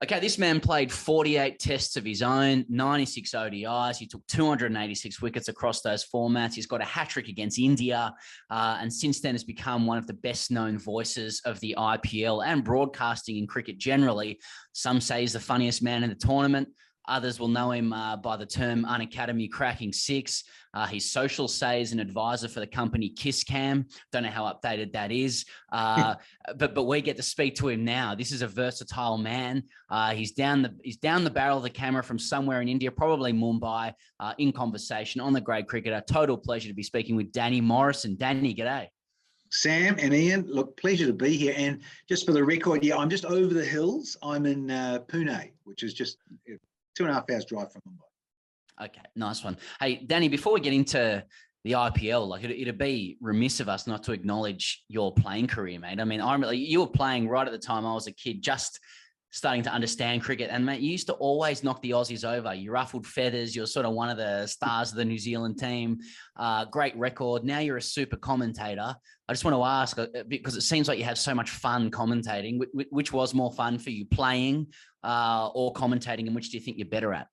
Okay, this man played 48 tests of his own, 96 ODIs. He took 286 wickets across those formats. He's got a hat-trick against India, and since then has become one of the best-known voices of the IPL and broadcasting in cricket generally. Some say he's the funniest man in the tournament. Others will know him by the term Unacademy Cracking Six. His social say he's an advisor for the company Kiss Cam. Don't know how updated that is, but we get to speak to him now. This is a versatile man. He's down the barrel of the camera from somewhere in India, probably Mumbai, in conversation on the Grade Cricketer. Total pleasure to be speaking with Danny Morrison. Danny, g'day. Sam and Ian, look, pleasure to be here. And just for the record, yeah, I'm just over the hills. I'm in Pune, which is just 2.5 hours drive from Mumbai. Okay, nice one. Hey, Danny, before we get into the IPL, like it'd be remiss of us not to acknowledge your playing career, mate. I mean, you were playing right at the time I was a kid, just starting to understand cricket. And mate, you used to always knock the Aussies over. You ruffled feathers. You're sort of one of the stars of the New Zealand team. Great record. Now you're a super commentator. I just want to ask, because it seems like you have so much fun commentating, which was more fun for you, playing or commentating, and which do you think you're better at?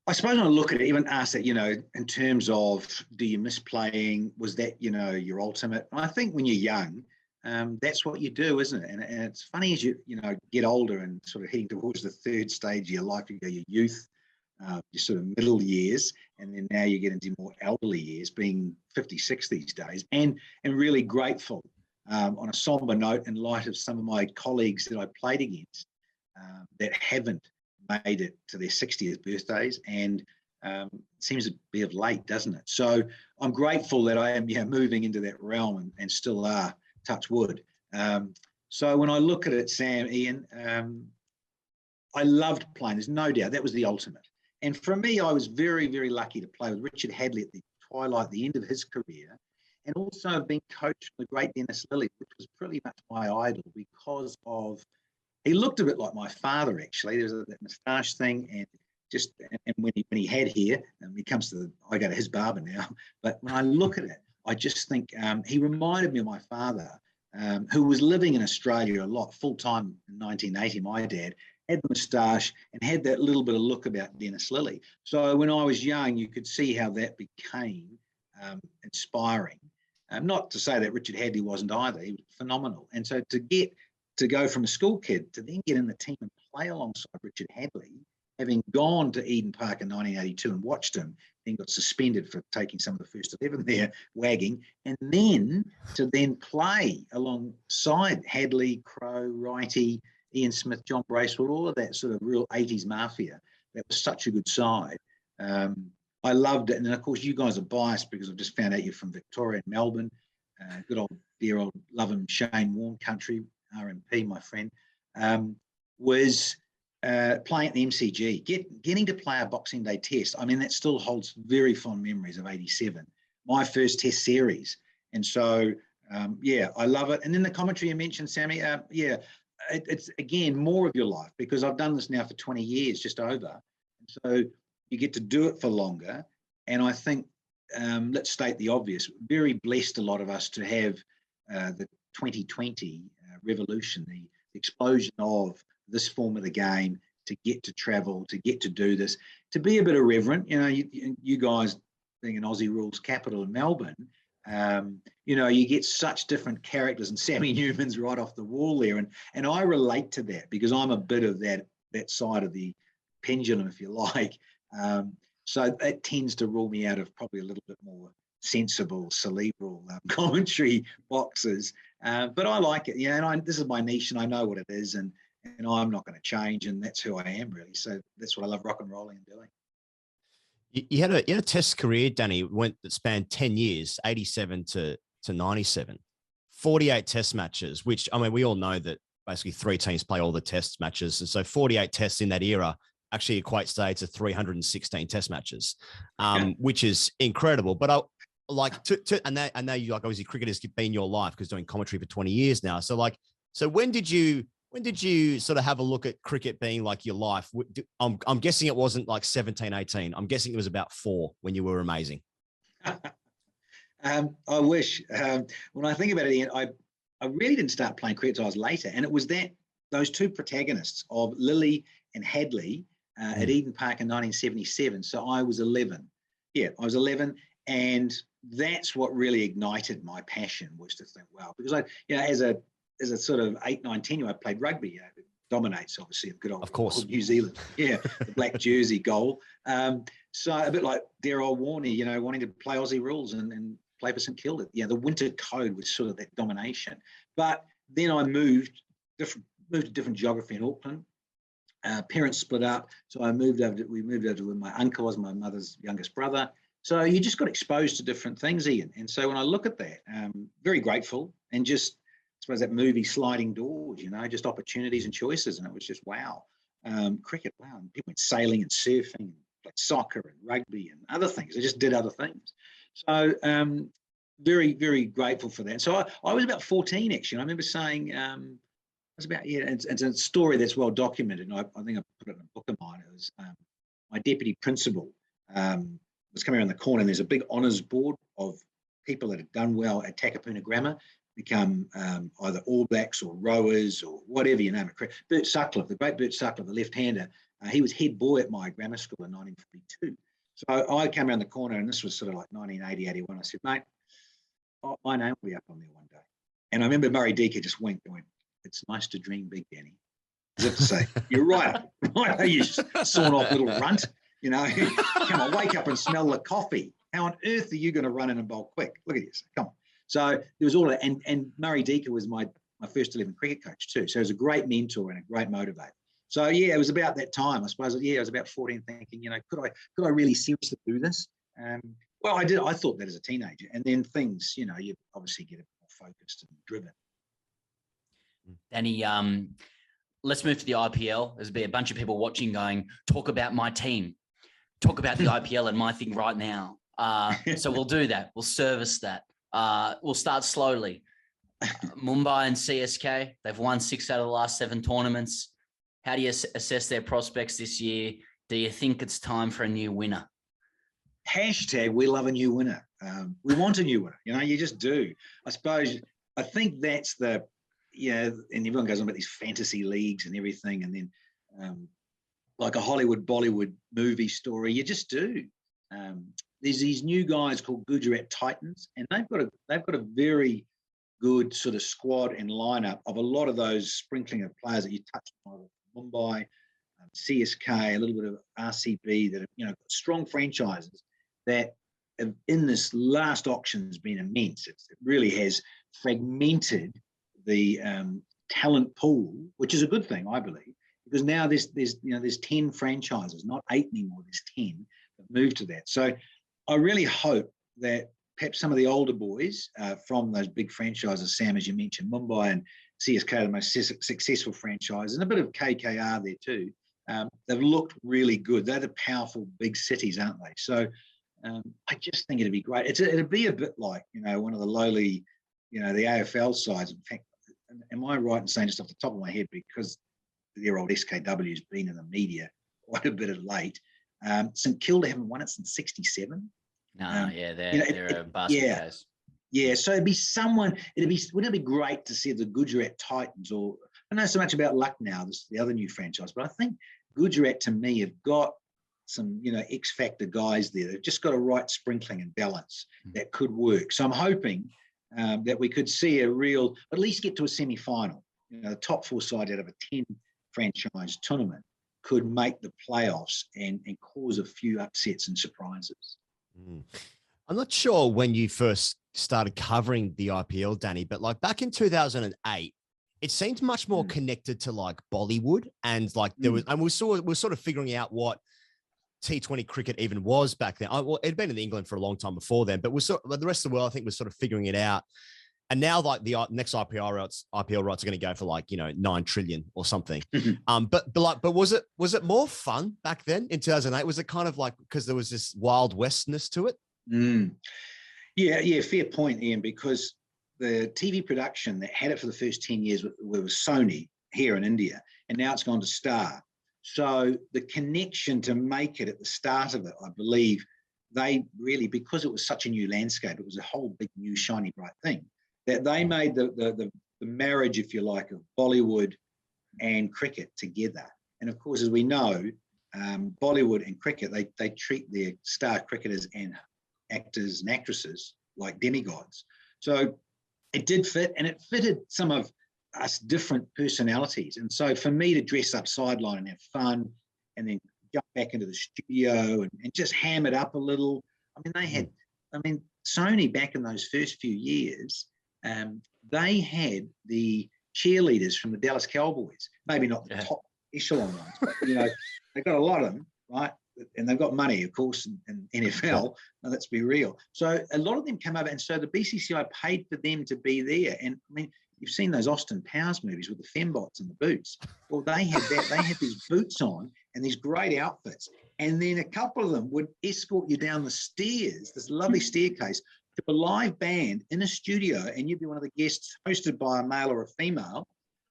I suppose when I look at it, even ask that, in terms of, do you miss playing? Was that, your ultimate? I think when you're young, that's what you do, isn't it? And it's funny as you get older and sort of heading towards the third stage of your life, you go your youth, your sort of middle years, and then now you get into more elderly years, being 56 these days, and really grateful on a somber note in light of some of my colleagues that I played against that haven't made it to their 60th birthdays, and it seems to be of late, doesn't it? So I'm grateful that I am moving into that realm and still are, touch wood. So when I look at it, Sam, Ian, I loved playing. There's no doubt that was the ultimate. And for me, I was very, very lucky to play with Richard Hadlee at the twilight, the end of his career, and also being coached by the great Dennis Lillee, which was pretty much my idol because of he looked a bit like my father, actually. There was that moustache thing, and when he had hair, and he comes to I go to his barber now. But when I look at it, I just think he reminded me of my father, who was living in Australia a lot, full time in 1980. My dad had the moustache and had that little bit of look about Dennis Lillee. So when I was young, you could see how that became inspiring. Not to say that Richard Hadlee wasn't either; he was phenomenal. And so to go from a school kid to then get in the team and play alongside Richard Hadlee, having gone to Eden Park in 1982 and watched him, then got suspended for taking some of the first 11 there, wagging, and then to then play alongside Hadlee, Crowe, Wrighty, Ian Smith, John Bracewell, all of that sort of real 80s mafia. That was such a good side. I loved it. And then, of course, you guys are biased because I've just found out you're from Victoria and Melbourne. Good old, dear old, love him, Shane Warne country, RMP, my friend, was playing at the MCG, getting to play a Boxing Day test. I mean, that still holds very fond memories of 87, my first test series. And so, I love it. And then the commentary you mentioned, Sammy, it's, again, more of your life because I've done this now for 20 years, just over. And so you get to do it for longer. And I think, let's state the obvious, very blessed, a lot of us, to have the 2020 revolution, the explosion of this form of the game, to get to travel, to get to do this, to be a bit irreverent. You guys being an Aussie rules capital in Melbourne, you get such different characters, and Sammy Newman's right off the wall there. And I relate to that because I'm a bit of that side of the pendulum, if you like. So that tends to rule me out of probably a little bit more sensible, cerebral commentary boxes. But I like it, and this is my niche, and I know what it is, and I'm not going to change, and that's who I am, really. So that's what I love rock and rolling and doing. You had a test career, Danny, that spanned 10 years, 87 to 97, 48 test matches, which, I mean, we all know that basically 3 teams play all the test matches. And so 48 tests in that era actually equates to 316 test matches, which is incredible. But I know you, like, obviously cricket has been your life because doing commentary for 20 years now. So when did you sort of have a look at cricket being like your life? I'm guessing it wasn't like 17, 18. I'm guessing it was about 4 when you were amazing. I wish. When I think about it, Ian, I really didn't start playing cricket until I was later. And it was that those two protagonists of Lily and Hadley at Eden Park in 1977. So I was 11. Yeah, I was 11. And that's what really ignited my passion, was to think, wow, because I, as a sort of 8, 9, 10-year-old, I played rugby. It dominates, obviously, of good old New Zealand. Yeah, the black jersey goal. So a bit like Daryl Warney, wanting to play Aussie rules and play for St Kilda. The winter code was sort of that domination. But then I moved to different geography in Auckland. Parents split up, so we moved over with my uncle, was my mother's youngest brother. So you just got exposed to different things, Ian. And so when I look at that, very grateful, and just, I suppose, that movie Sliding Doors, just opportunities and choices. And it was just, wow. Cricket, wow. And people went sailing and surfing, and played soccer and rugby and other things. They just did other things. So very, very grateful for that. So I was about 14, actually. I remember saying, it's a story that's well documented. And I think I put it in a book of mine. It was my deputy principal was coming around the corner, and there's a big honours board of people that had done well at Takapuna Grammar, become either All Blacks or rowers or whatever you name it. Bert Sutcliffe, the great Bert Sutcliffe, the left-hander, he was head boy at my grammar school in 1942. So I came around the corner, and this was sort of like 1980, 81. I said, mate, my name will be up on there one day. And I remember Murray Deaker just winked and went, it's nice to dream big, Danny. As if to say, you're right, you sawn-off little runt. Come on, wake up and smell the coffee. How on earth are you going to run in and bowl quick? Look at this. Come on. So there was all that. And Murray Deaker was my first 11 cricket coach too. So he was a great mentor and a great motivator. So, yeah, it was about that time, I suppose. Yeah, I was about 14 thinking, could I really seriously do this? Well, I did. I thought that as a teenager. And then things, you obviously get a bit more focused and driven. Danny, let's move to the IPL. There's be a bunch of people watching going, talk about my team. Talk about the IPL and my thing right now. So we'll do that. We'll service that. We'll start slowly. Mumbai and CSK, they've won 6 out of the last 7 tournaments. How do you assess their prospects this year? Do you think it's time for a new winner? # we love a new winner. We want a new winner. You just do. I think that's the, and everyone goes on about these fantasy leagues and everything. And then like a Hollywood, Bollywood movie story, you just do. There's these new guys called Gujarat Titans, and they've got a very good sort of squad and lineup of a lot of those sprinkling of players that you touched on, Mumbai, CSK, a little bit of RCB, that have got strong franchises that have, in this last auction, has been immense. It really has fragmented the talent pool, which is a good thing, I believe, because now there's 10 franchises, not 8 anymore. There's 10 that moved to that. So I really hope that perhaps some of the older boys from those big franchises, Sam, as you mentioned, Mumbai and CSK, the most successful franchises, and a bit of KKR there too. They've looked really good. They're the powerful big cities, aren't they? So I just think it'd be great. It'd be a bit like, one of the lowly, the AFL sides. In fact, am I right in saying, just off the top of my head, because their old SKW has been in the media quite a bit of late, St Kilda haven't won it since '67. No, they're a basket case. Yeah, so it'd be someone. Wouldn't it be great to see the Gujarat Titans, or I don't know so much about Lucknow, this the other new franchise, but I think Gujarat to me have got some, X factor guys there. They've just got a right sprinkling and balance that could work. So I'm hoping that we could see at least get to a semi-final. The top 4 side out of a 10 franchise tournament could make the playoffs and cause a few upsets and surprises. I'm not sure when you first started covering the IPL, Danny, but like back in 2008, it seemed much more connected to like Bollywood, and like there was, and we're sort of figuring out what T20 cricket even was back then. Well, it'd been in England for a long time before then, but the rest of the world, I think, was sort of figuring it out. And now, like the next IPL rights are going to go for like 9 trillion or something. But was it more fun back then in 2008? Was it kind of like because there was this Wild Westness to it? Yeah, fair point, Ian. Because the TV production that had it for the first 10 years was Sony here in India, and now it's gone to Star. So the connection to make it at the start of it, I believe, they really, because it was such a new landscape, it was a whole big new shiny bright thing, that they made the marriage, if you like, of Bollywood, and cricket together. And of course, as we know, Bollywood and cricket, they treat their star cricketers and actors and actresses like demigods. So it did fit, and it fitted some of us different personalities. And so for me to dress up sideline and have fun and then jump back into the studio and just ham it up a little. Sony back in those first few years, they had the cheerleaders from the Dallas Cowboys, maybe not the top echelon ones, but they got a lot of them, right? And they've got money, of course, in NFL. Now, let's be real. So a lot of them come over, and so the BCCI paid for them to be there. And I mean, you've seen those Austin Powers movies with the fembots and the boots. Well, they had that. They had these boots on and these great outfits. And then a couple of them would escort you down the stairs, this lovely staircase, to a live band in a studio, and you'd be one of the guests hosted by a male or a female.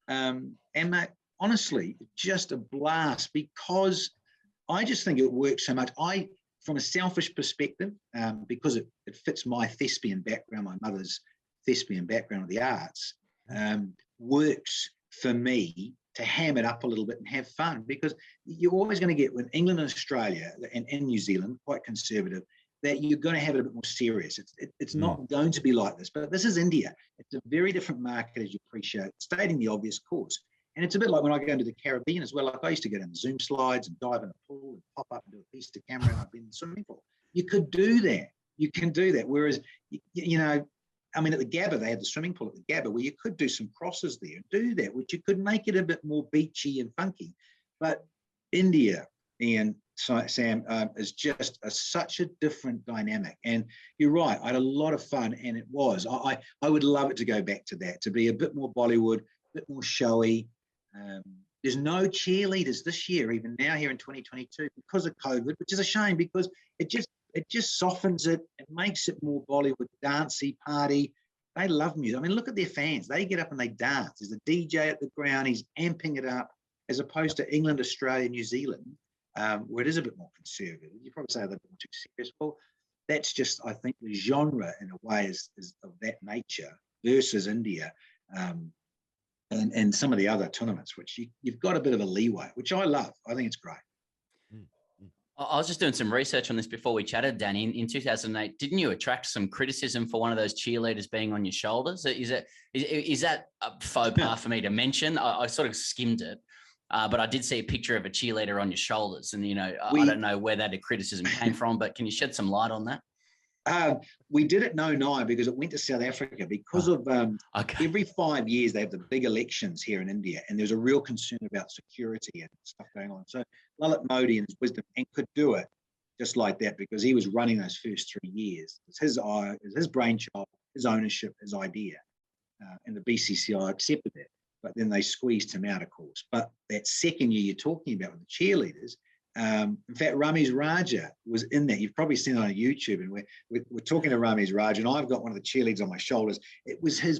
And mate, honestly, just a blast, because I just think it works so much. From a selfish perspective, because it fits my thespian background, my mother's thespian background of the arts, works for me to ham it up a little bit and have fun, because you're always going to get, with England and Australia and New Zealand, quite conservative, that you're going to have it a bit more serious. It's not going to be like this, but this is India. It's a very different market, as you appreciate, stating the obvious course. And it's a bit like when I go into the Caribbean as well. Like I used to get in the Zoom slides and dive in a pool and pop up and do a piece to camera, and I've been in the swimming pool. You could do that. You can do that. Whereas, at the Gabba, they had the swimming pool at the Gabba where you could do some crosses there and do that, which you could make it a bit more beachy and funky. But India, Ian, Sam, is just such a different dynamic. And you're right, I had a lot of fun, and it was. I would love it to go back to that, to be a bit more Bollywood, a bit more showy. There's no cheerleaders this year, even now here in 2022, because of COVID, which is a shame, because it just softens it and makes it more Bollywood, dancey, party. They love music. I mean, look at their fans. They get up and they dance. There's a DJ at the ground. He's amping it up, as opposed to England, Australia, New Zealand, where it is a bit more conservative. You probably say they're a bit more too serious. Well, that's just, I think, the genre in a way is of that nature versus India. And some of the other tournaments, which you've got a bit of a leeway, which I love. I think it's great. I was just doing some research on this before we chatted, Danny. In 2008, didn't you attract some criticism for one of those cheerleaders being on your shoulders? Is that a faux pas for me to mention? I sort of skimmed it, but I did see a picture of a cheerleader on your shoulders, and I don't know where that criticism came from, but can you shed some light on that? We did it in 2009 because it went to South Africa because of every 5 years they have the big elections here in India, and there's a real concern about security and stuff going on. So Lalit Modi, in his wisdom, and could do it just like that because he was running those first 3 years. It's his brainchild, his ownership, his idea, and the BCCI accepted that. But then they squeezed him out, of course. But that second year you're talking about with the cheerleaders, in fact, Ramesh Raja was in that. You've probably seen it on YouTube, and we're talking to Ramesh Raja, and I've got one of the cheerleaders on my shoulders. It was I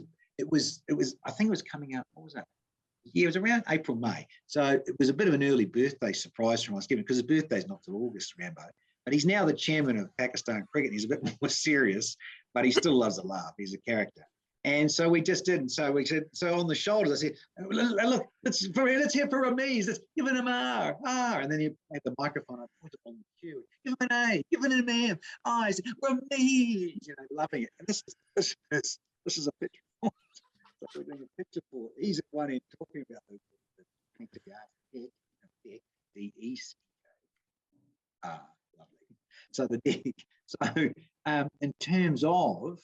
think it was coming up, what was that? Yeah, it was around April, May. So it was a bit of an early birthday surprise from us, because his birthday's not till August, Rambo. But he's now the chairman of Pakistan cricket. He's a bit more serious, but he still loves a laugh. He's a character. And so we just did. And so we said, so on the shoulders, I said, look, let's hear for Ramesh. Let's give it an R. And then you had the microphone, I pointed on the cue. Give it an A, give it an M. I said, Ramesh, loving it. And this is a picture. So we're doing a picture for, he's at one end talking about the D-E-C-K. Lovely. So the deck. So in terms of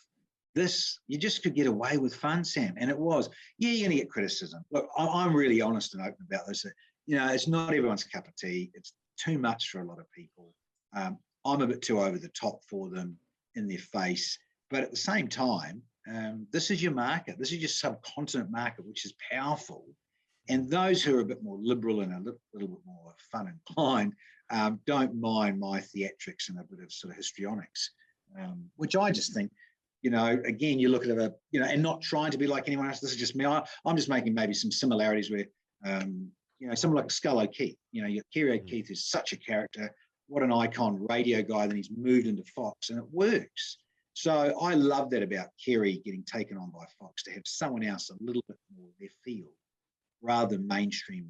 this, you just could get away with fun, Sam. And it was, you're going to get criticism. Look, I'm really honest and open about this. It's not everyone's cup of tea. It's too much for a lot of people. I'm a bit too over the top for them, in their face. But at the same time, this is your market. This is your subcontinent market, which is powerful. And those who are a bit more liberal and a little bit more fun inclined don't mind my theatrics and a bit of sort of histrionics, which I just think, again, you look at it, and not trying to be like anyone else. This is just me. I'm just making maybe some similarities where, someone like Skull O'Keefe, Kerry O'Keefe is such a character. What an icon, radio guy. Then he's moved into Fox, and it works. So I love that about Kerry getting taken on by Fox, to have someone else a little bit more their field. rather than mainstream,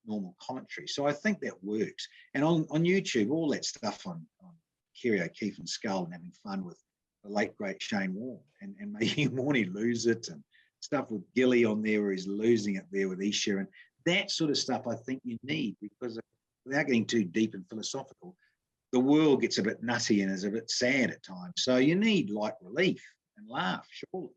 normal commentary. So I think that works. And on YouTube, all that stuff on Kerry O'Keefe and Skull and having fun with the late, great Shane Warne and making Warney lose it, and stuff with Gilly on there where he's losing it there with Isha, and that sort of stuff I think you need, because without getting too deep and philosophical, the world gets a bit nutty and is a bit sad at times. So you need light relief and laugh, surely.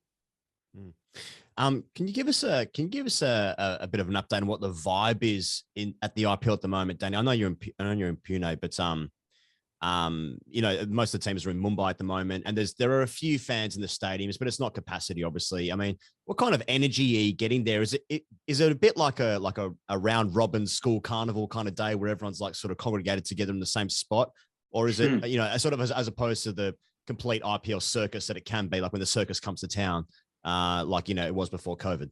Can you give us a bit of an update on what the vibe is at the IPL at the moment, Danny? I know you're in Pune, but most of the teams are in Mumbai at the moment, and there are a few fans in the stadiums, but it's not capacity, obviously. I mean, what kind of energy are you getting there? Is it a bit like a round robin school carnival kind of day where everyone's like sort of congregated together in the same spot, or is it sort of as opposed to the complete IPL circus that it can be, like when the circus comes to town? It was before COVID?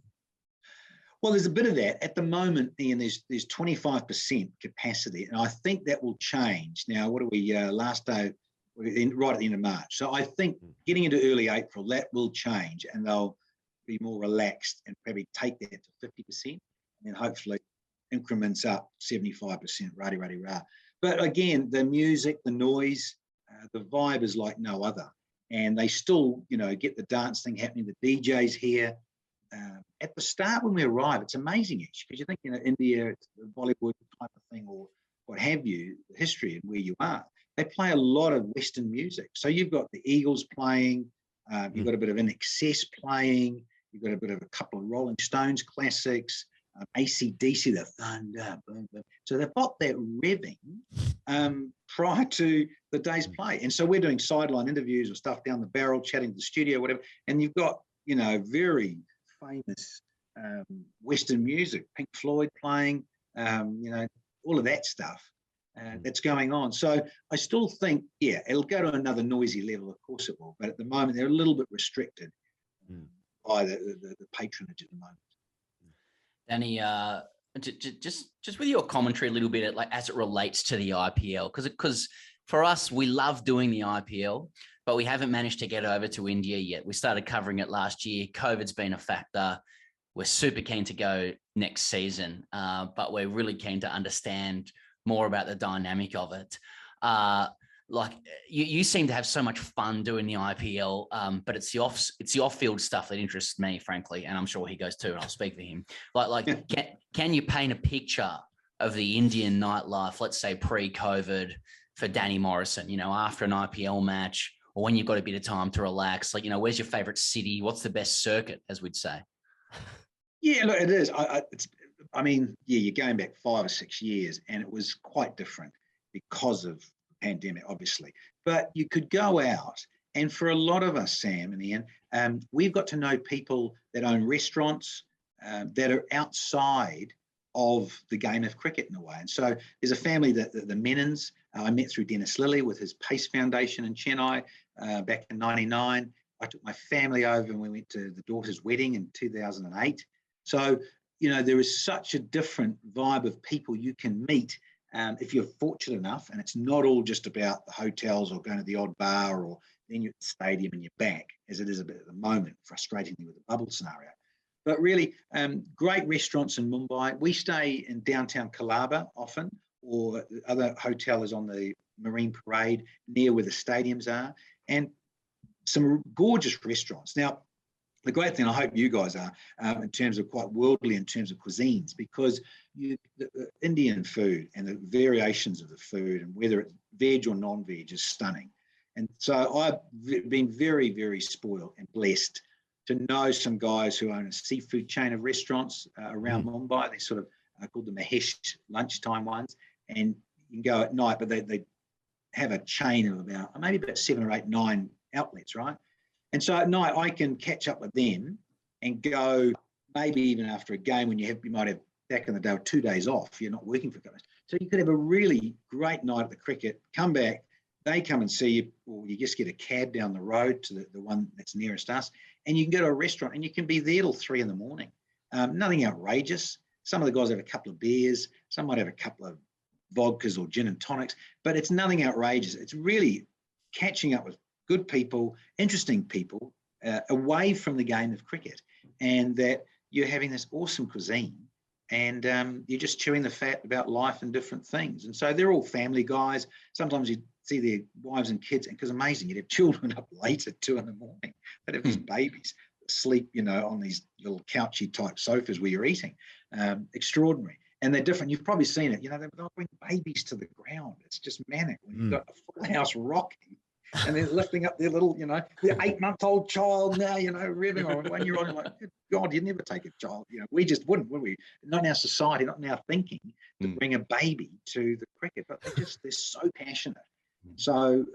Well, there's a bit of that. At the moment, Ian, there's 25% capacity, and I think that will change. Now, what are we, last day, right at the end of March. So I think getting into early April, that will change, and they'll be more relaxed and probably take that to 50%, and then hopefully increments up 75%, rah-de-rah-de-rah. But again, the music, the noise, the vibe is like no other. And they still, get the dance thing happening. The DJs here. At the start when we arrive, it's amazing, because you think, India, it's the Bollywood type of thing, or what have you, the history and where you are. They play a lot of Western music. So you've got the Eagles playing, you've got a bit of INXS playing, you've got a bit of a couple of Rolling Stones classics, AC/DC, the thunder, boom, boom. So they've got that revving prior to the day's play. And so we're doing sideline interviews or stuff down the barrel, chatting to the studio, whatever. And you've got, very famous Western music, Pink Floyd playing, all of that stuff that's going on. So I still think, it'll go to another noisy level, of course it will. But at the moment, they're a little bit restricted by the patronage at the moment. Danny, just with your commentary a little bit, as it relates to the IPL, because for us, we love doing the IPL, but we haven't managed to get over to India yet. We started covering it last year. COVID's been a factor. We're super keen to go next season, but we're really keen to understand more about the dynamic of it. You seem to have so much fun doing the IPL, but it's the off-field stuff that interests me, frankly, and I'm sure he goes too, and I'll speak for him. Can you paint a picture of the Indian nightlife, let's say pre-COVID, for Danny Morrison, after an IPL match, or when you've got a bit of time to relax? Where's your favorite city? What's the best circuit, as we'd say? Yeah, look, it is. You're going back 5 or 6 years, and it was quite different because of pandemic, obviously. But you could go out, and for a lot of us, Sam and Ian, we've got to know people that own restaurants that are outside of the game of cricket in a way. And so there's a family, the Menons, I met through Dennis Lilly with his Pace Foundation in Chennai back in 99. I took my family over and we went to the daughter's wedding in 2008. So, there is such a different vibe of people you can meet if you're fortunate enough, and it's not all just about the hotels or going to the odd bar or then you're at the stadium and you're back, as it is a bit at the moment, frustratingly with the bubble scenario. But really, great restaurants in Mumbai. We stay in downtown Colaba often, or the other hotel is on the Marine Parade near where the stadiums are, and some gorgeous restaurants. Now, the great thing, I hope you guys are, in terms of quite worldly in terms of cuisines, because the Indian food and the variations of the food and whether it's veg or non-veg is stunning. And so I've been very, very spoiled and blessed to know some guys who own a seafood chain of restaurants around Mumbai. They sort of called the Mahesh lunchtime ones, and you can go at night, but they have a chain of about 7 or 8, 9 outlets, right? And so at night I can catch up with them and go maybe even after a game when you might have back in the day 2 days off, you're not working for guys. So you could have a really great night at the cricket, come back, they come and see you, or you just get a cab down the road to the one that's nearest us, and you can go to a restaurant and you can be there till 3 a.m. Nothing outrageous. Some of the guys have a couple of beers, some might have a couple of vodkas or gin and tonics, but it's nothing outrageous. It's really catching up with good people, interesting people, away from the game of cricket, and that you're having this awesome cuisine and you're just chewing the fat about life and different things. And so they're all family guys. Sometimes you see their wives and kids, and because amazing, you'd have children up late at 2 a.m. They'd have these babies sleep, on these little couchy type sofas where you're eating. Extraordinary. And they're different. You've probably seen it. They'll bring babies to the ground. It's just manic when you've got a full house rocking and they're lifting up their little, their 8-month-old child now, revving, or 1-year-old. Like, good God, you'd never take a child. We just wouldn't, would we? Not in our society, not in our thinking, to bring a baby to the cricket. But they're so passionate. So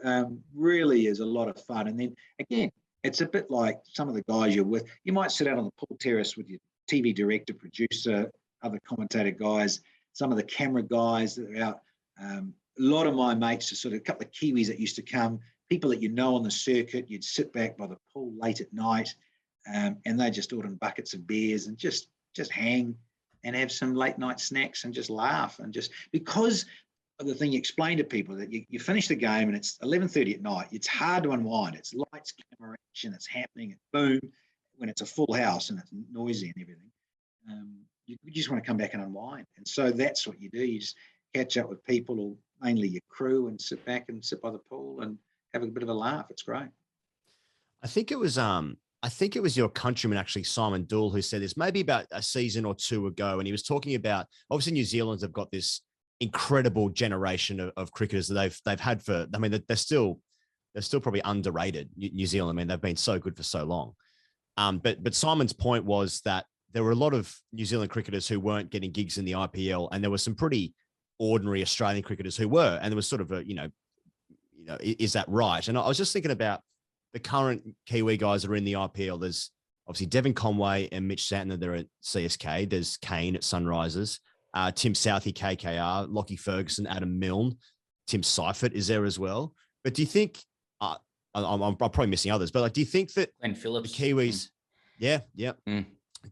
really is a lot of fun. And then again, it's a bit like some of the guys you're with. You might sit out on the pool terrace with your TV director, producer, other commentator guys, some of the camera guys that are out. A lot of my mates are sort of a couple of Kiwis that used to come, people that on the circuit. You'd sit back by the pool late at night, and they just order buckets of beers and just hang and have some late night snacks and just laugh. And just because of the thing you explain to people, that you finish the game and it's 11:30 at night, it's hard to unwind. It's lights, camera, action, it's happening, it's boom, when it's a full house and it's noisy and everything. You just want to come back and unwind. And so that's what you do. You just catch up with people, or mainly your crew, and sit back and sit by the pool and have a bit of a laugh. It's great. I think it was your countryman, actually, Simon Dool, who said this maybe about a season or two ago. And he was talking about, obviously New Zealanders have got this incredible generation of cricketers that they've had for, I mean, they're still probably underrated, New Zealand. I mean, they've been so good for so long. But Simon's point was that there were a lot of New Zealand cricketers who weren't getting gigs in the IPL, and there were some pretty ordinary Australian cricketers who were, and there was sort of a, is that right? And I was just thinking about the current Kiwi guys that are in the IPL. There's obviously Devon Conway and Mitch Santner. They're at CSK. There's Kane at Sunrisers. Tim Southey, KKR, Lockie Ferguson, Adam Milne, Tim Seifert is there as well. But do you think, I'm probably missing others, but do you think that Glenn Phillips, the Kiwis,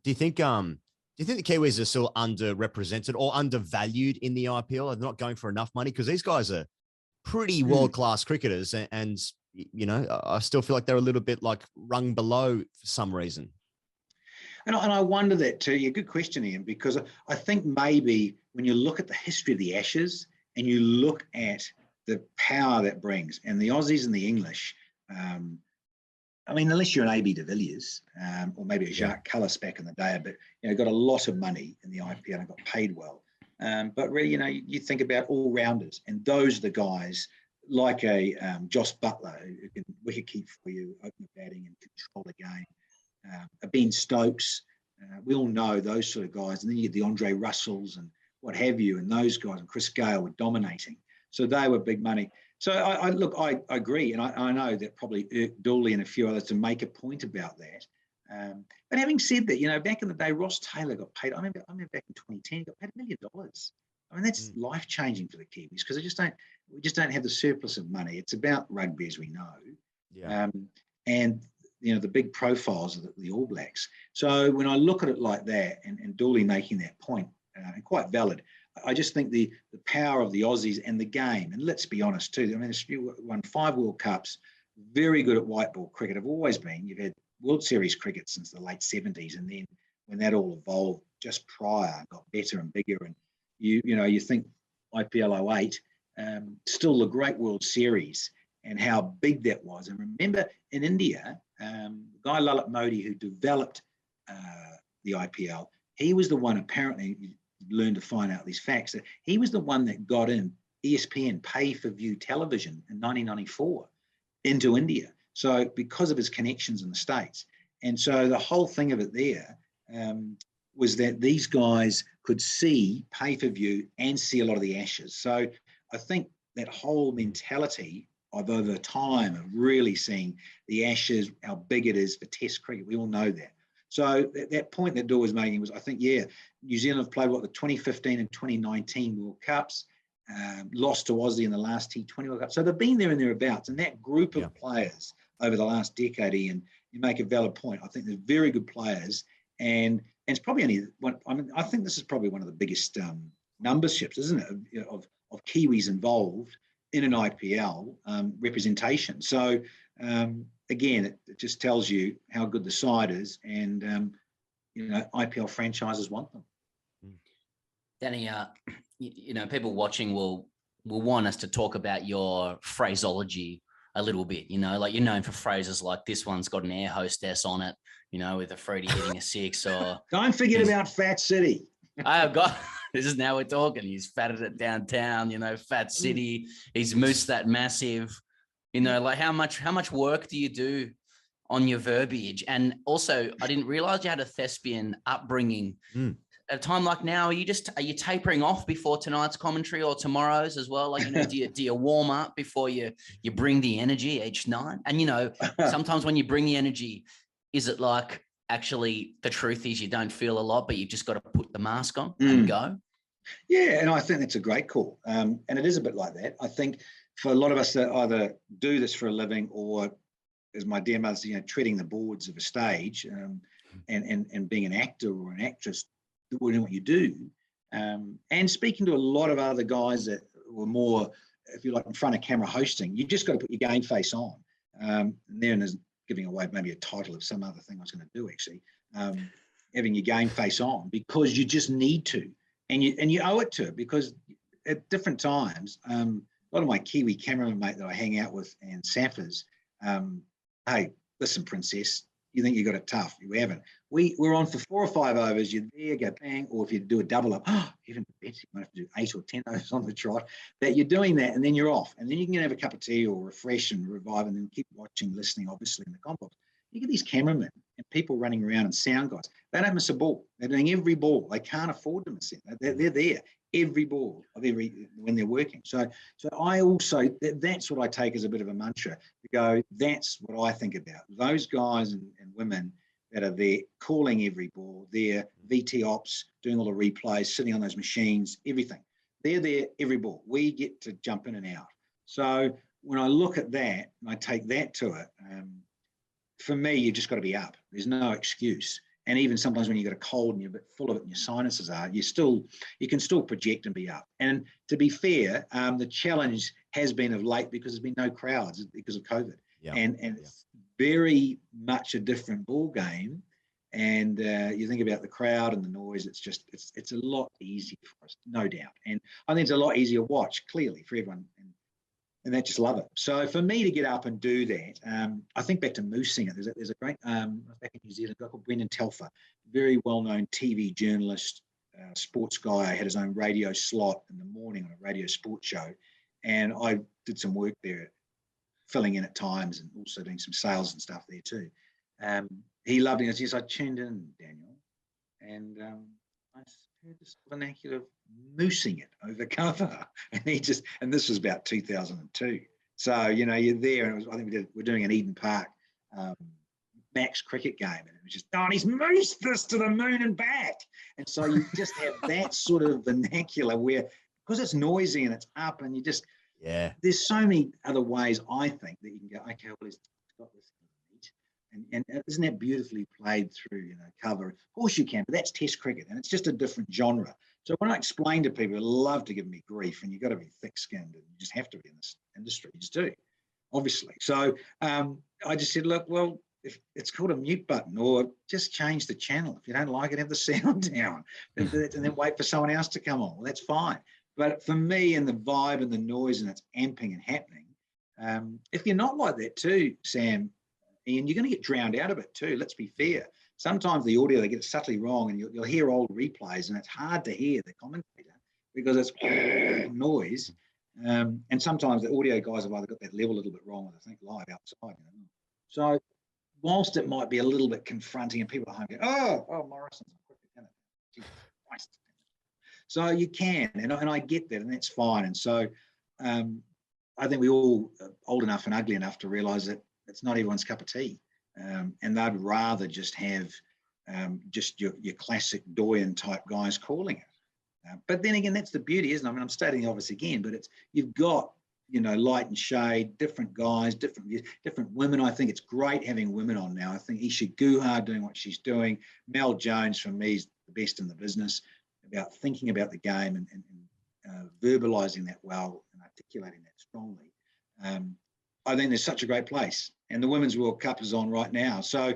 do you think the Kiwis are still underrepresented or undervalued in the IPL? They're not going for enough money, because these guys are pretty world-class cricketers, and I still feel like they're a little bit like rung below for some reason. And I wonder that too. Yeah, good question, Ian, because I think maybe when you look at the history of the Ashes and you look at the power that brings, and the Aussies and the English, I mean, unless you're an AB de Villiers or maybe a Jacques Callis back in the day, but got a lot of money in the IPL and got paid well. But really, you think about all-rounders, and those are the guys like a Joss Buttler, who can wicket keep for you, open the batting and control the game. A Ben Stokes, we all know those sort of guys. And then you get the Andre Russells and what have you, and those guys, and Chris Gale were dominating. So they were big money. So I agree, and I know that probably irked Dooley and a few others to make a point about that. But having said that, back in the day, Ross Taylor got paid. I remember back in 2010, he got paid $1 million. I mean, that's life-changing for the Kiwis, because we just don't have the surplus of money. It's about rugby, as we know. Yeah. And the big profiles of the All Blacks. So when I look at it like that, and Dooley making that point, and quite valid, I just think the power of the Aussies and the game, and let's be honest too, I mean, you won 5 World Cups, very good at white ball cricket, have always been. You've had World Series cricket since the late 70s, and then when that all evolved just prior, got better and bigger, and you think IPL 08, still a great World Series, and how big that was. And remember, in India, Guy Lalit Modi, who developed the IPL, he was the one, apparently, you learn to find out these facts, that he was the one that got in ESPN pay-for-view television in 1994 into India. So because of his connections in the States. And so the whole thing of it there was that these guys could see pay-per-view and see a lot of the Ashes. So I think that whole mentality of over time of really seeing the Ashes, how big it is for Test cricket, we all know that. So that point that Dor was making was, I think, New Zealand have played, the 2015 and 2019 World Cups, lost to Aussie in the last T20 World Cup. So they've been there and thereabouts. And that group of players over the last decade, Ian, you make a valid point. I think they're very good players. And it's probably only one, I think this is probably one of the biggest numberships, isn't it, of Kiwis involved in an IPL representation. So, again, it just tells you how good the side is, and IPL franchises want them. Danny, people watching will want us to talk about your phraseology a little bit. Like you're known for phrases like this one's got an air hostess on it, with a Freddie hitting a six, or don't forget about Fat City. Oh God, this is now we're talking. He's fatted it downtown, Fat City. He's moosed that massive. Like how much work do you do on your verbiage? And also, I didn't realize you had a thespian upbringing. At a time like now, are you tapering off before tonight's commentary or tomorrow's as well? Like, do you warm up before you bring the energy each night? And sometimes when you bring the energy, is it like actually the truth is you don't feel a lot, but you've just got to put the mask on and go? Yeah, and I think that's a great call. And it is a bit like that. I think for a lot of us that either do this for a living or, as my dear mother said, treading the boards of a stage and being an actor or an actress, doing what you do, and speaking to a lot of other guys that were more, if you like, in front of camera hosting, you just got to put your game face on. And then there's giving away maybe a title of some other thing I was going to do, actually, having your game face on, because you just need to, and you owe it to it, because at different times, a lot of my Kiwi cameraman mate that I hang out with and Saffers, hey, listen, princess, you think you got it tough. We haven't. We're on for 4 or 5 overs. You're there, go bang, or if you do a double up, even better, you might have to do 8 or 10 overs on the trot. That you're doing that, and then you're off, and then you can have a cup of tea or refresh and revive, and then keep watching, listening, obviously in the comp box. You get these cameramen and people running around and sound guys. They don't miss a ball. They're doing every ball. They can't afford to miss it. They're there every ball of when they're working. So I also, that's what I take as a bit of a mantra to go, that's what I think about. Those guys and women that are there calling every ball, they're VT ops, doing all the replays, sitting on those machines, everything. They're there every ball. We get to jump in and out. So when I look at that and I take that to it, for me, you just got to be up. There's no excuse. And even sometimes when you got a cold and you're a bit full of it and your sinuses are, you can still project and be up. And to be fair, the challenge has been of late because there's been no crowds because of COVID. Yeah. And it's very much a different ball game. And you think about the crowd and the noise, it's a lot easier for us, no doubt. And I think it's a lot easier to watch, clearly, for everyone. And they just love it. So for me to get up and do that, I think back to moosing it. There's a great, back in New Zealand, a guy called Brendan Telfer, very well-known TV journalist, sports guy, had his own radio slot in the morning on a radio sports show. And I did some work there, filling in at times and also doing some sales and stuff there too. He loved it. He says, I tuned in, Daniel, and I heard this vernacular of moosing it over cover. And this was about 2002. So, you're there, and I think we're doing an Eden Park max cricket game, and it was just, he's moosed this to the moon and back. And so you just have that sort of vernacular where, because it's noisy and it's up, and there's so many other ways, I think, that you can go, okay, well, it's got this neat. And isn't that beautifully played through, cover? Of course you can, but that's Test cricket, and it's just a different genre. So when I explain to people, they love to give me grief, and you've got to be thick-skinned, and you just have to be in this industry. You just do, obviously. So I just said, look, well, if it's called a mute button, or just change the channel. If you don't like it, have the sound down, and then wait for someone else to come on. Well, that's fine. But for me, and the vibe and the noise, and it's amping and happening, if you're not like that too, Sam, Ian, you're going to get drowned out of it too. Let's be fair. Sometimes the audio, they get it subtly wrong, and you'll hear old replays, and it's hard to hear the commentator because it's noise. And sometimes the audio guys have either got that level a little bit wrong, or they think live outside. So whilst it might be a little bit confronting, and people at home go, oh, Morrison's Jesus Christ. So you can, and I get that, and that's fine. And so I think we all are old enough and ugly enough to realise that it's not everyone's cup of tea. And they'd rather just have just your classic Doyen type guys calling it. But then again, that's the beauty, isn't it? I mean, I'm stating the obvious again, but you've got, light and shade, different guys, different women. I think it's great having women on now. I think Isha Guha doing what she's doing. Mel Jones, for me, is the best in the business about thinking about the game and verbalising that well and articulating that strongly. I think there's such a great place. And the Women's World Cup is on right now. So,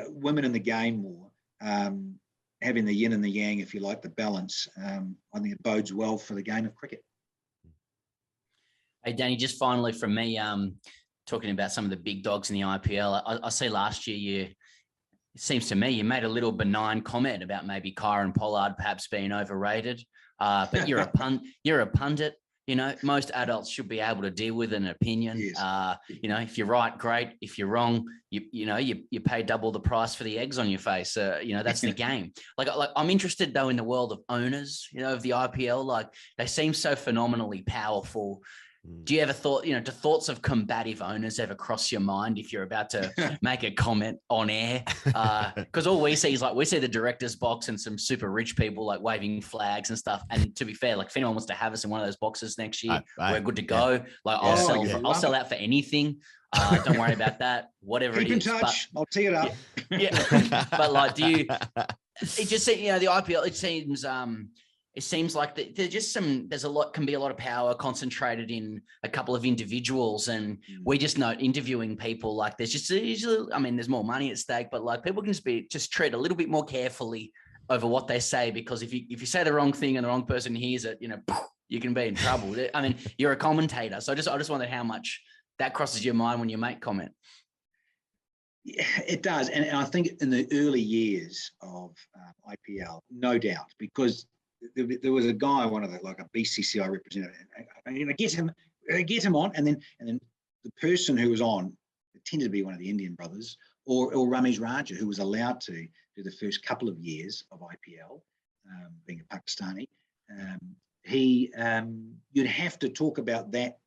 women in the game more. having the yin and the yang, if you like, the balance, I think it bodes well for the game of cricket. Hey, Danny, just finally from me, talking about some of the big dogs in the IPL, I see last year it seems to me you made a little benign comment about maybe Kyron Pollard perhaps being overrated, but you're a pundit. You know, most adults should be able to deal with an opinion. Yes. You know, if you're right, great. If you're wrong, you pay double the price for the eggs on your face. You know, that's the game. Like I'm interested though in the world of owners, you know, of the IPL. Like they seem so phenomenally powerful. Do you ever thought, you know, do thoughts of combative owners ever cross your mind if you're about to make a comment on air? Because all we see is like, we see the director's box and some super rich people like waving flags and stuff. And to be fair, like if anyone wants to have us in one of those boxes next year, we're good to go. Yeah. Like I'll sell out for anything. Don't worry about that. Whatever Keep it is. in touch. I'll tee it up. Yeah. But like, it just, you know, the IPL, it seems like can be a lot of power concentrated in a couple of individuals. And we just know interviewing people, like there's just usually, I mean, there's more money at stake, but like people can just tread a little bit more carefully over what they say, because if you say the wrong thing and the wrong person hears it, you know, you can be in trouble. I mean, you're a commentator. So I just wondered how much that crosses your mind when you make comment. Yeah, it does. And I think in the early years of IPL, no doubt, because there was a guy, one of the, like a BCCI representative, and I get him on, and then the person who was on, it tended to be one of the Indian brothers, or Ramesh Raja, who was allowed to do the first couple of years of IPL, being a Pakistani. You'd have to talk about that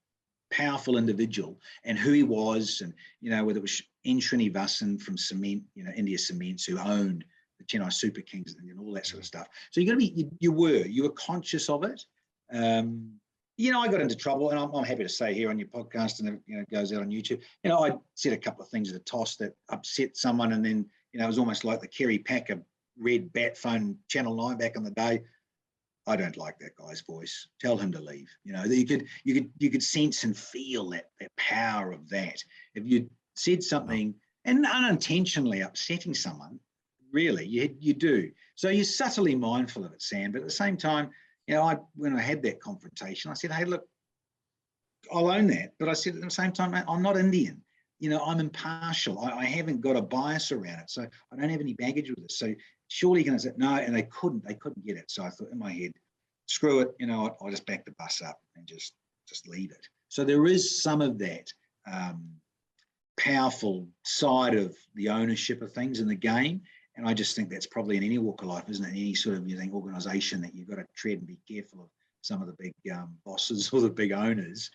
powerful individual and who he was, and you know, whether it was N. Srinivasan from Cement, you know, India Cements, who owned the Chennai Super Kings and all that sort of stuff. So you got to be, you were conscious of it. You know, I got into trouble, and I'm happy to say here on your podcast, and it goes out on YouTube. You know, I said a couple of things at a toss that upset someone, and then you know, it was almost like the Kerry Packer red bat phone Channel 9 back in the day. I don't like that guy's voice. Tell him to leave. You know, you could sense and feel that power of that. If you said something and unintentionally upsetting someone, really, you do. So you're subtly mindful of it, Sam. But at the same time, you know, when I had that confrontation, I said, hey, look, I'll own that. But I said at the same time, I'm not Indian. You know, I'm impartial. I haven't got a bias around it. So I don't have any baggage with it. So surely you're going to say, no, and they couldn't get it. So I thought in my head, screw it. You know, I'll just back the bus up and just leave it. So there is some of that powerful side of the ownership of things in the game. And I just think that's probably in any walk of life, isn't it? In any sort of, you think, organisation, that you've got to tread and be careful of some of the big bosses or the big owners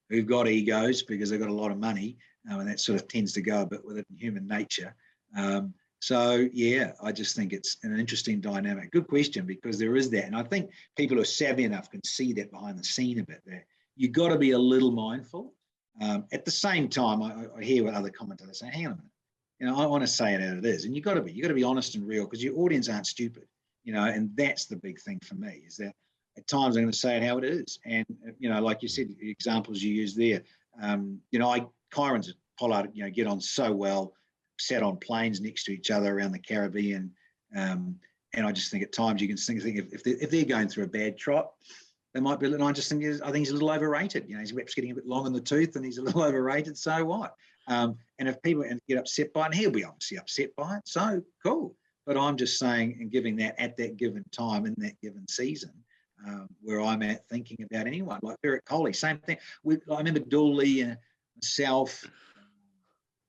who've got egos because they've got a lot of money, and that sort of tends to go a bit with it in human nature. So, yeah, I just think it's an interesting dynamic. Good question, because there is that. And I think people who are savvy enough can see that behind the scene a bit there. You've got to be a little mindful. At the same time, I hear what other commentators say, hang on a minute. You know, I want to say it as it is. And you've got to be honest and real, because your audience aren't stupid, you know, and that's the big thing for me, is that at times I'm going to say it how it is. And, you know, like you said, the examples you used there, you know, Kyron's Pollard, you know, get on so well, sat on planes next to each other around the Caribbean. And I just think at times you can think if they're going through a bad trot, they might be, and I think he's a little overrated. You know, he's perhaps getting a bit long in the tooth and he's a little overrated. So what? And if people get upset by it, and he'll be obviously upset by it, so cool. But I'm just saying, and giving that at that given time in that given season, where I'm at thinking about anyone like Virat Kohli, same thing. I remember Dooley and myself.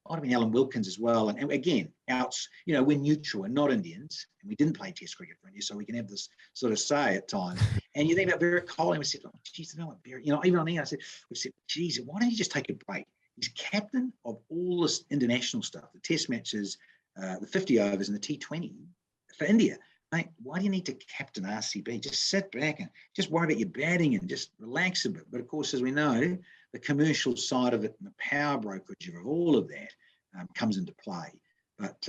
Might have been Alan Wilkins as well. And again, you know, we're neutral and not Indians, and we didn't play Test cricket for India, so we can have this sort of say at times. And you think about Virat Kohli, and we said, oh, geez, no, Virat, you know, even on air, we said, geez, why don't you just take a break? He's captain of all this international stuff, the Test matches, the 50 overs, and the T20 for India. Mate, why do you need to captain RCB? Just sit back and just worry about your batting and just relax a bit. But of course, as we know, the commercial side of it and the power brokerage of all of that comes into play. But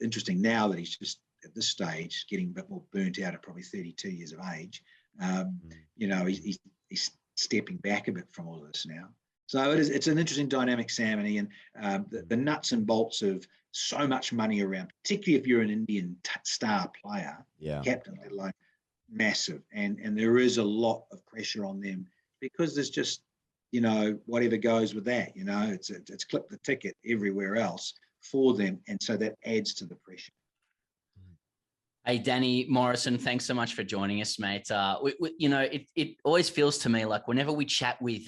interesting now that he's just at this stage getting a bit more burnt out at probably 32 years of age. You know, he's stepping back a bit from all of this now. So it's an interesting dynamic, Sammy, and the nuts and bolts of so much money around, particularly if you're an Indian star player, captain, let alone massive. And there is a lot of pressure on them because there's just, whatever goes with that, it's clip the ticket everywhere else for them. And so that adds to the pressure. Hey, Danny Morrison, thanks so much for joining us, mate. It always feels to me like whenever we chat with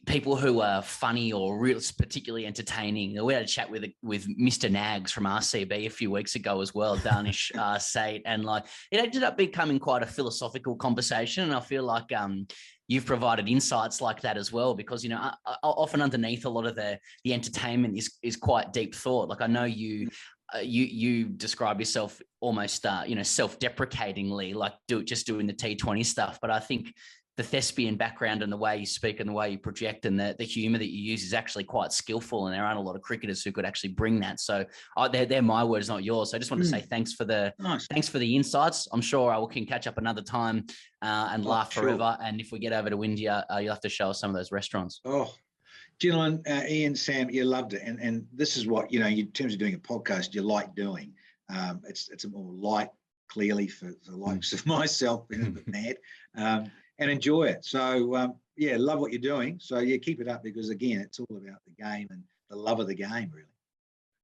people who are funny or real, particularly entertaining. We had a chat with Mr. Nags from RCB a few weeks ago as well, Danish Sate, and like it ended up becoming quite a philosophical conversation. And I feel like you've provided insights like that as well, because often underneath a lot of the entertainment is quite deep thought. Like I know you describe yourself almost self-deprecatingly, like just doing the T20 stuff, but I think the thespian background and the way you speak and the way you project and the humor that you use is actually quite skillful. And there aren't a lot of cricketers who could actually bring that. So they're my words, not yours. So I just want to say thanks for the insights. I'm sure we can catch up another time and laugh forever. Sure. And if we get over to India, you'll have to show us some of those restaurants. Oh, gentlemen, Ian, Sam, you loved it. And this is what, in terms of doing a podcast, you like doing. It's a more light, clearly, for the likes of myself, being a bit mad. And enjoy it. So, love what you're doing. So, keep it up because, again, it's all about the game and the love of the game, really.